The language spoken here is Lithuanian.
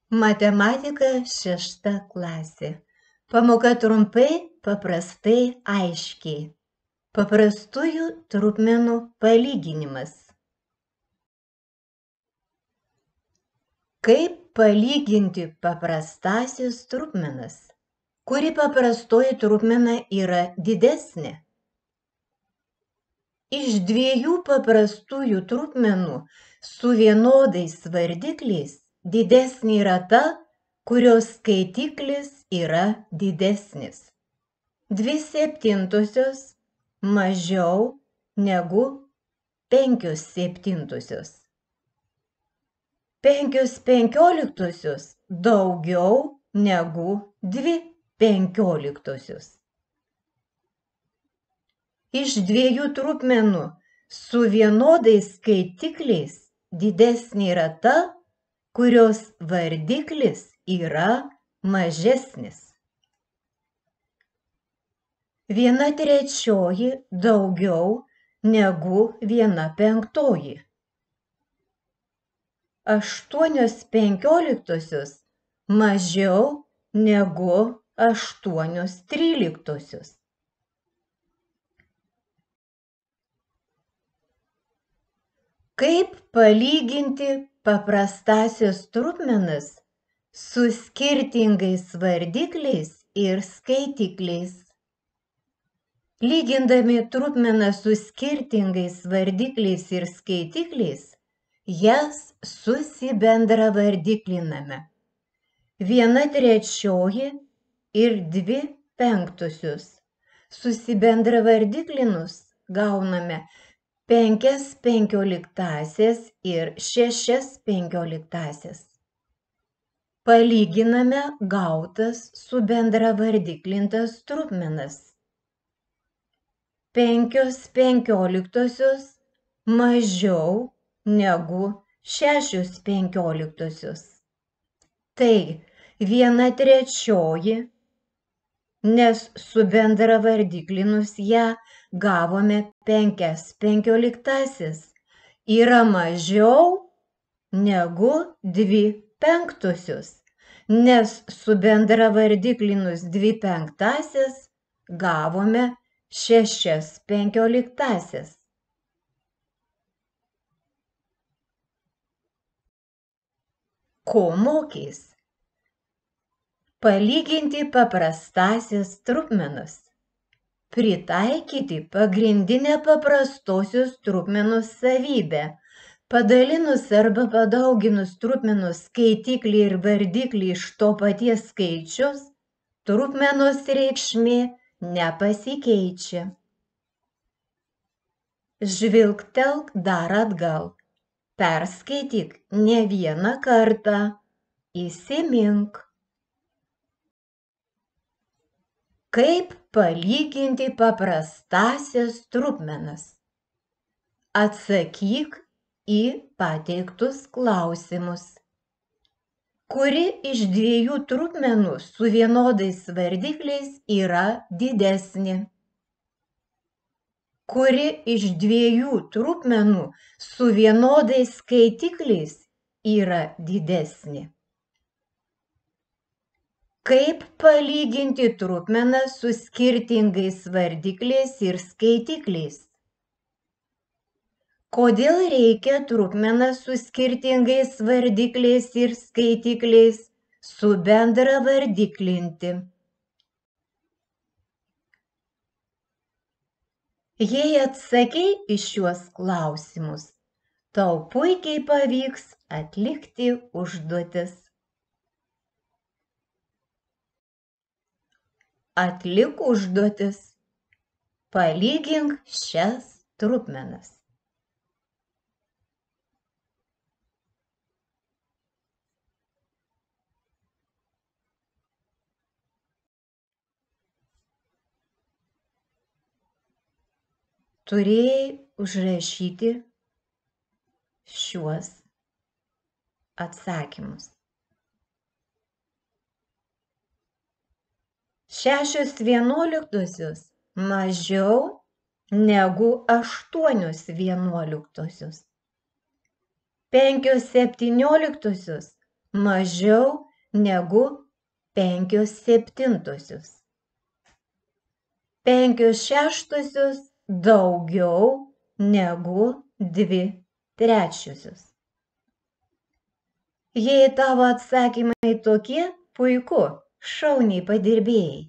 Matematika 6 klasė. Pamoka trumpai, paprastai, aiškiai. Paprastųjų trupmenų palyginimas. Kaip palyginti paprastąsias trupmenas? Kuri paprastoji trupmena yra didesnė? Iš dviejų paprastųjų trupmenų su vienodais vardikliais didesnė yra ta, kurios skaitiklis yra didesnis. 2/7 mažiau negu 5/7. 5/15 daugiau negu 2/15. Iš dviejų trupmenų su vienodais skaitikliais didesnė yra ta, kurios vardiklis yra mažesnis. 1/3 daugiau negu 1/5. 8/15 mažiau negu 8/13. Kaip palyginti paprastąsias trupmenas su skirtingais vardikliais ir skaitikliais? Lygindami trupmeną su skirtingais vardikliais ir skaitikliais, jas susibendravardikliname. 1/3 ir 2/5. Susibendravardiklinus gauname 5/15 ir 6/15. Palyginame gautas subendravardiklintas trupmenas. 5/15 mažiau negu 6/15. Tai 1/3, nes subendravardiklinus ją gavome 5/15, yra mažiau negu 2/5, nes subendravardiklinus 2/5 gavome 6/15. Ko mokys? Palyginti paprastąsias trupmenas. Pritaikyti pagrindinę paprastosios trupmenos savybę. Padalinus arba padauginus trupmenos skaitiklį ir vardiklį iš to paties skaičiaus, trupmenos reikšmė nepasikeičia. Žvilgtelk dar atgal. Perskaityk ne vieną kartą. Įsimink. Kaip palyginti paprastąsias trupmenas? Atsakyk į pateiktus klausimus. Kuri iš dviejų trupmenų su vienodais vardikliais yra didesnė? Kuri iš dviejų trupmenų su vienodais skaitikliais yra didesnė? Kaip palyginti trupmeną su skirtingais vardikliais ir skaitikliais? Kodėl reikia trupmeną su skirtingais vardikliais ir skaitikliais subendravardiklinti? Jei atsakei į šiuos klausimus, tau puikiai pavyks atlikti užduotis. Atlik užduotis. Palygink šias trupmenas. Turėjai užrašyti šiuos atsakymus. 6/11 mažiau negu 8/11. 5/17 mažiau negu 5/7. 5/6 daugiau negu 2/3. Jei tavo atsakymai tokie, puiku, šauniai padirbėjai.